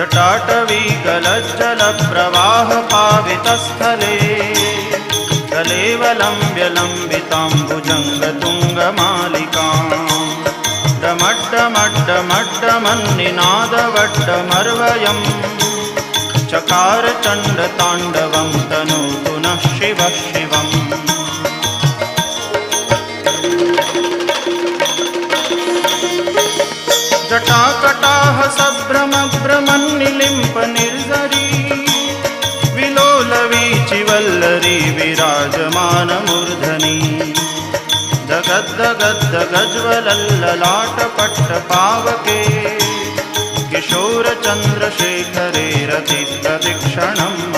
जटाटवी गलज्जलप्रवाहपावितस्थले कलेवलम्ब्य लम्बिताम्बुजङ्गतुङ्गमालिकाम् डमड्डमड्डमड्डमन्निनादवड्डमर्वयम् चकार चण्डताण्डवं तनोतु नः शिवः शिवम्। जटाकटाह सभ्रमभ्रमन्निलिम्प निर्झरी विलोलवीचिवल्लरी विराजमानमूर्धनि दगद्दगद्दगज्ज्वलल्ललाटपट्टपावके किशोरचन्द्रशेखरे रतिप्रतिक्षणम्